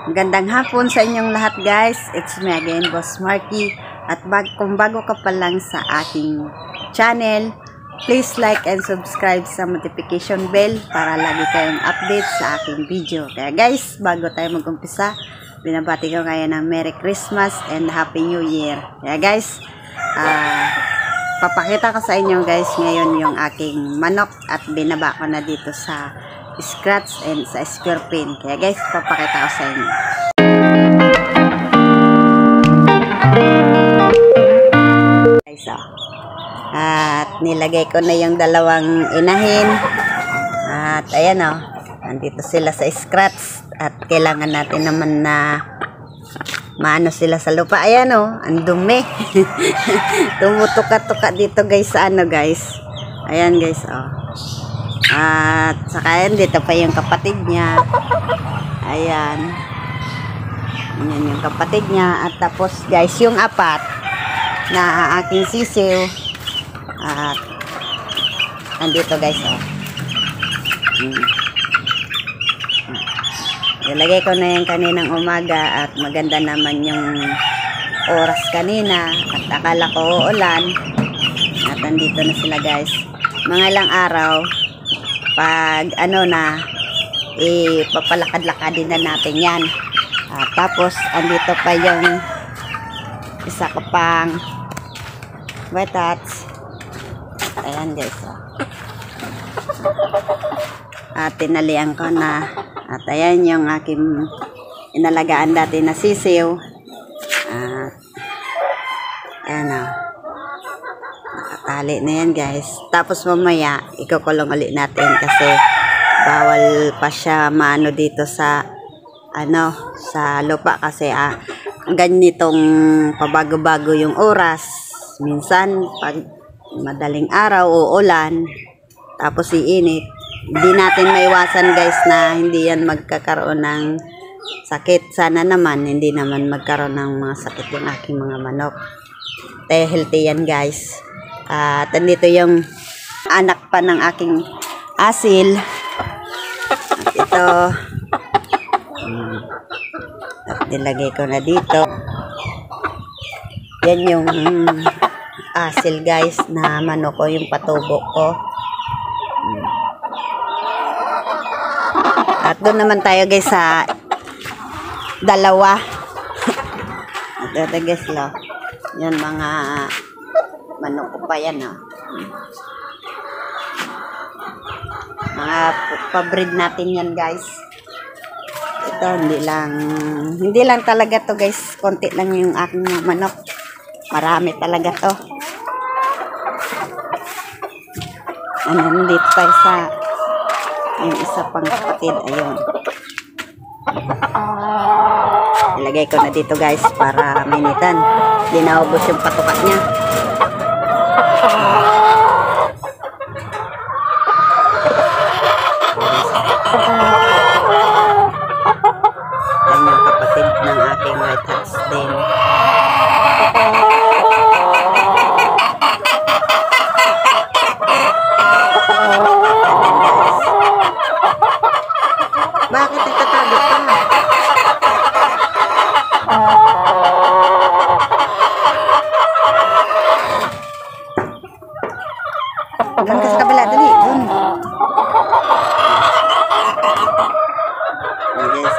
Magandang hapon sa inyong lahat guys. It's me again, Boss Marky. At kung bago ka pa lang sa aking channel, please like and subscribe sa notification bell para lagi kayong update sa aking video. Kaya guys, bago tayo mag-umpisa, binabati ko ngayon ng Merry Christmas and Happy New Year. Kaya guys, papakita ko sa inyo guys ngayon yung aking manok at binaba ko na dito sa scratch and sa square pin. Kaya guys, papakita ko sa inyo. Guys, at nilagay ko na yung dalawang inahin. At ayan nandito sila sa scratch. At kailangan natin naman na maano sila sa lupa. Ayan ang dumi. Tumutuka-tuka dito guys sa guys. Ayan guys At saka yan, dito pa yung kapatid niya. Ayan. Ayan yung kapatid niya. At tapos guys, yung apat na aking sisiw. At andito guys Ilagay ko na yung kaninang umaga. At maganda naman yung oras kanina. At akala ko uulan. At andito na sila guys. Mga ilang araw, pag papalakad-lakadin na natin yan. Tapos andito pa yung isa ko pang white hats. Ayan guys at tinalian ko na. At ayan yung aking inalagaan dati na sisiw. Ayan nakatali na yan guys. Tapos mamaya ikukulong ulit natin kasi bawal pa siya maano dito sa sa lupa kasi ganitong pabago-bago yung oras. Minsan pag madaling araw o ulan tapos iinit, hindi natin maiwasan guys na hindi yan magkakaroon ng sakit. Sana naman hindi naman magkaroon ng mga sakit yung aking mga manok. Healthy yan guys. At andito yung anak pa ng aking asil. At ito at nilagay ko na dito. Yan yung asil guys na manok ko, yung patubo ko. At doon naman tayo guys sa dalawa. At ito guys yan mga manok ko pa yan mga pabreed natin yan guys. Ito hindi lang talaga to guys, konti lang yung aking manok, marami talaga to. Nandito tayo sa yung isa pang kapatid. Ayun, ilagay ko na dito guys para mainitan, di naubos yung patuka niya. Yan yung kapatid ng aking white hats din. Bakit nagtatago ka? Hanggang ka sa kabila, dali. Doon. Yes.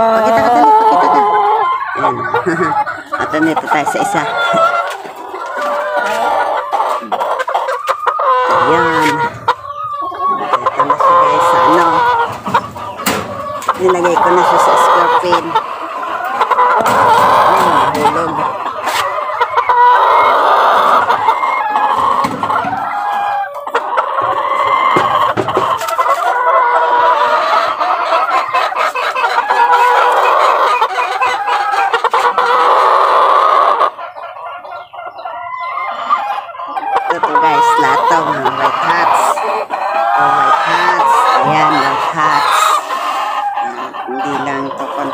Pakita ka. At nandito tayo sa isa. Ayan. Ito na siya guys sa nilagay ko na siya sa square pin. Hulog. Ito guys, lahat to mga white hats. White hats. Ayan, white hats.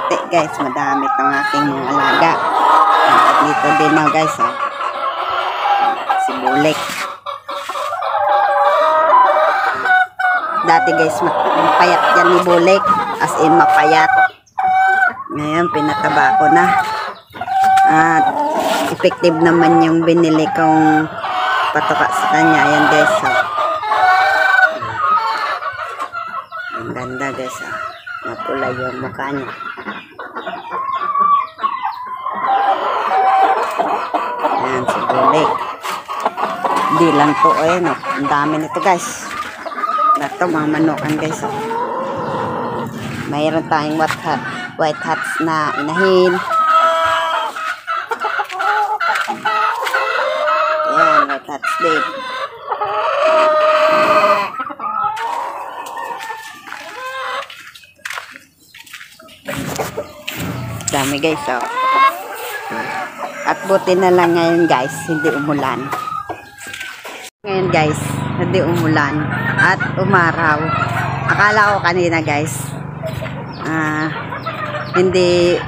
puti guys. Madami itong aking mga alaga. At dito din na guys. Oh. Si Bulik. Dati guys, mapayat yan ni Bulik. As in mapayat. Ngayon, pinataba ko na. At effective naman yung binili kong patoka sa kanya. Ayan guys. Oh. Ang ganda guys. Oh. Mapula yung mukha niya. Ayan si Bulik. Hindi lang po. Ayan oh. Ang dami nito guys. Ito mga manukan guys. Oh. Mayroon tayong white hats na inahin. Ayan, white hats din. Dami guys, oh. At buti na lang ngayon guys, hindi umulan. Ngayon guys, hindi umulan at umaraw. Akala ko kanina guys, hindi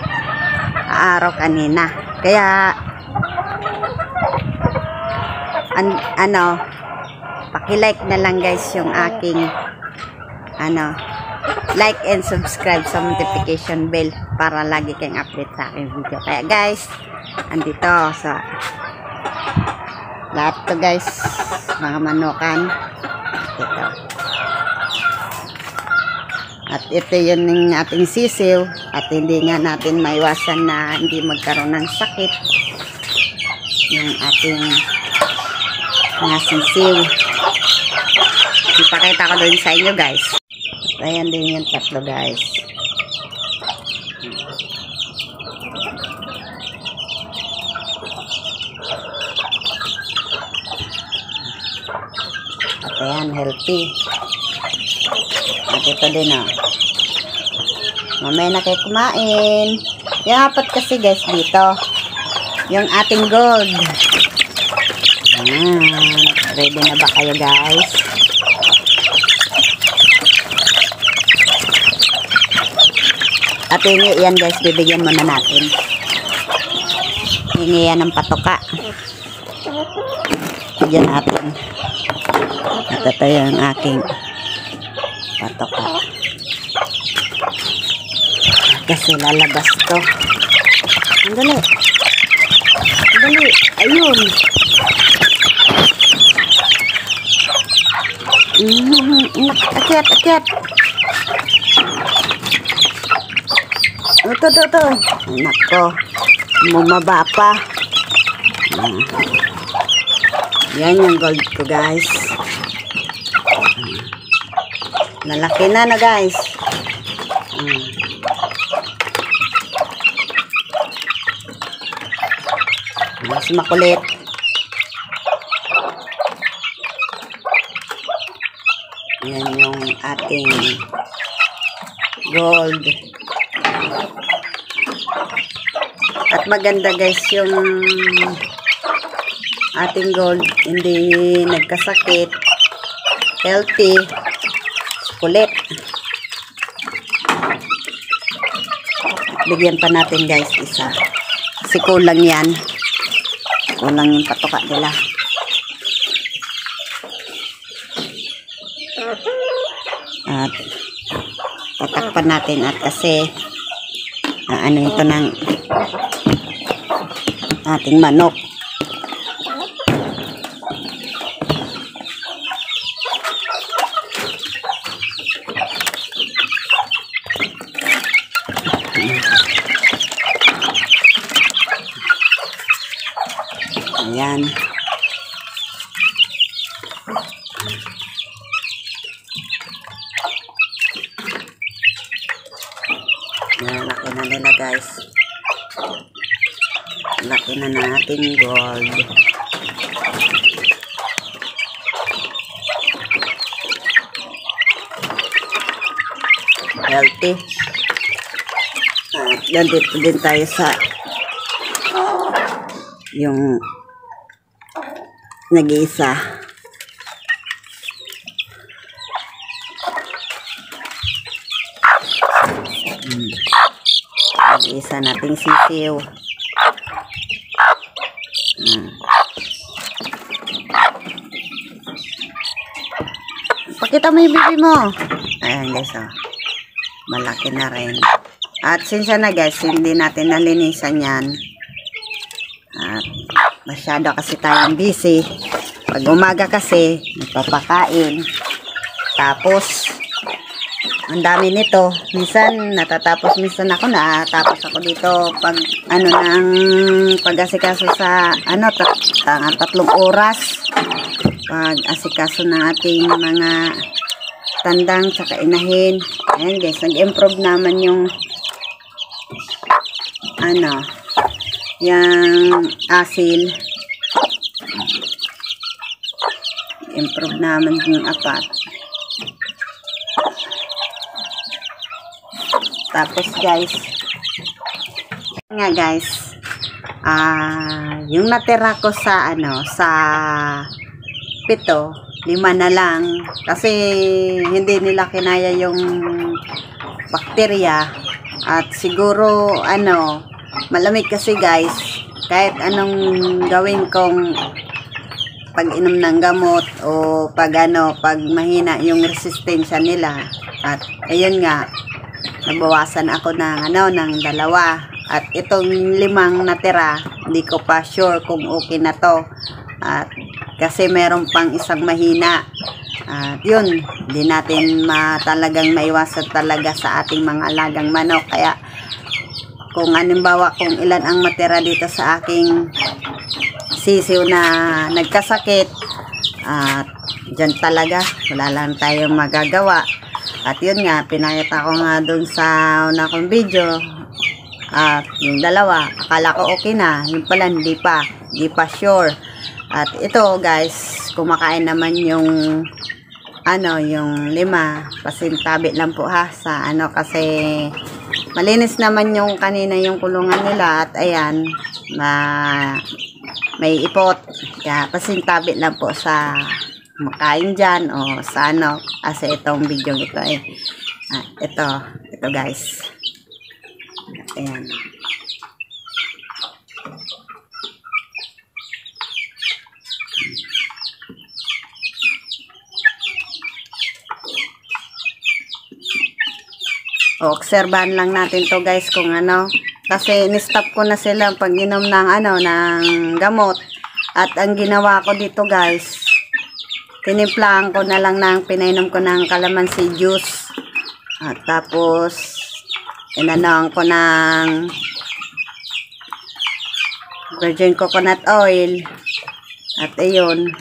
araw kanina. Kaya paki-like na lang guys yung aking like and subscribe sa notification bell para lagi kayong update sa aking video. Kaya guys, andito sa lahat to guys, mga manukan. Ito. At ito yun yung ating sisiw. At hindi nga natin maiwasan na hindi magkaroon ng sakit yung ating mga sisiw. Ipakita ko doon sa inyo guys. Ayan din yung tatlo guys. At ayan, healthy. At ito din oh. Mamaya na kayo kumain. Yung apat kasi guys dito. Yung ating gold. Ayan. Ready na ba kayo guys? At yan guys, bibigyan muna natin. Hingi yan ng patoka. Bigyan natin. At ito yung aking patoka. Kasi lalabas to. Ang dali. Ang dali. Ayun. Akyat, akyat. Ito. Nako. Bumaba pa. Yan yung gold ko guys. Lalaki na guys. Mas makulit. Yan yung ating gold. At maganda guys yung ating gold, hindi nagkasakit, healthy, kulit. Bigyan pa natin guys isa. Kasi kulang yan. Kulang yung patoka nila. At tatakpan natin at kasi ito ng ating manok. Ayan. Laki na nila guys. Laki na natin gold. Healthy. Nandito din tayo sa yung nag-iisa. Isa nating sisiw. Pakita mo yung bibi mo. Ayan guys, oh. Malaki na rin. At since na guys, hindi natin nalinisan yan. At masyado kasi tayong busy. Pag umaga kasi, nagpapakain. Tapos, ang dami nito. Minsan, minsan natapos ako dito pag, ng pag-asikaso sa, 3 oras. Pag-asikaso ng ating mga tandang tsaka inahin. Ayan guys, nag-improve naman yung, yung asil. Improve naman yung apat. Tapos guys, yung natira ko sa sa 7, 5 na lang kasi hindi nila kinaya yung bakterya at siguro malamig kasi guys, kahit anong gawin kong pag-inom ng gamot o pag mahina yung resistensya nila, at ayun nga, nabawasan ako ng 2 at itong 5 natira, hindi ko pa sure kung okay na to, at kasi meron pang isang mahina, at yun, hindi natin talagang maiwasan talaga sa ating mga alagang manok. Kaya kung halimbawa kung ilan ang matira dito sa aking sisiw na nagkasakit, at dyan talaga wala lang tayong magagawa. At yun nga, pinakita ko nga dun sa una kong video, at yung 2 akala ko okay na, yung pala hindi pa sure. At ito guys, kumakain naman yung yung 5, pasintabi lang po ha sa kasi malinis naman yung kanina yung kulungan nila, at ayan, may ipot, kaya pasintabi lang po sa makain dyan o sa kasi itong video ito ito guys, ayan. Obserbahan lang natin to guys kung kasi ni-stop ko na sila pag-inom ng ng gamot. At ang ginawa ko dito guys, tinimplahan ko na lang pinainom ko ng calamansi juice. At tapos inanoan ko ng virgin coconut oil. At ayun,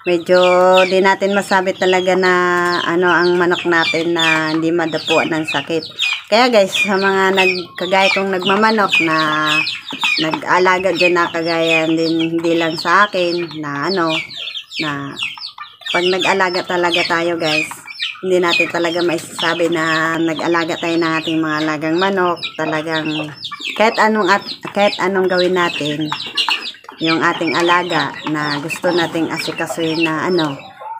medyo di natin masabi talaga na ang manok natin na hindi madapuan ng sakit. Kaya guys, sa mga kagaya kong nagmamanok na nag-alaga dyan na kagaya din, hindi lang sa akin na na pag nag-alaga talaga tayo guys, hindi natin talaga maisasabi na nag-alaga tayo ng ating mga alagang manok. Talagang kahit anong gawin natin, yung ating alaga na gusto nating asikasuhin na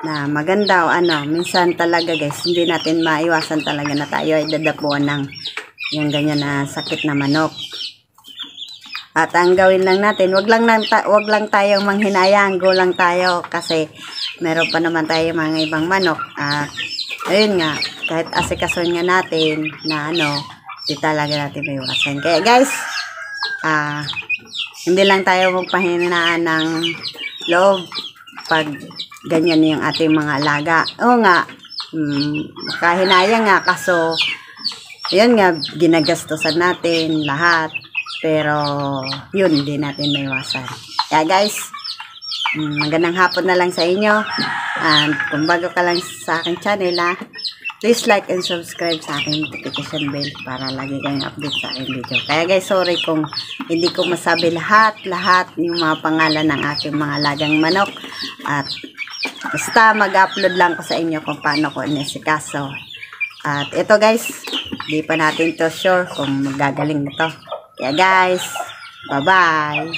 na maganda o minsan talaga guys, hindi natin maiwasan talaga na tayo ay dadapuan ng yung ganyan na sakit na manok. At ang gawin lang natin, wag lang tayong manghinayang, go lang tayo kasi meron pa naman tayo mga ibang manok. At ayun nga, kahit asikasuhin nga natin na di talaga natin maiwasan. Kaya guys, hindi lang tayo magpahinaan ng loob pag ganyan yung ating mga alaga. Oo nga, kahinaya nga, kaso yun nga, ginagastusan natin lahat, pero yun, hindi natin maiwasan. Kaya guys, magandang hapon na lang sa inyo. And kung bago ka lang sa aking channel, please like and subscribe sa aking notification bell para lagi kayong update sa aking video. Kaya guys, sorry kung hindi ko masabi lahat yung mga pangalan ng aking mga alagang manok. At basta mag-upload lang ko sa inyo kung paano ko inisikaso. At ito guys, di pa natin to sure kung magagaling na to. Kaya guys, bye-bye!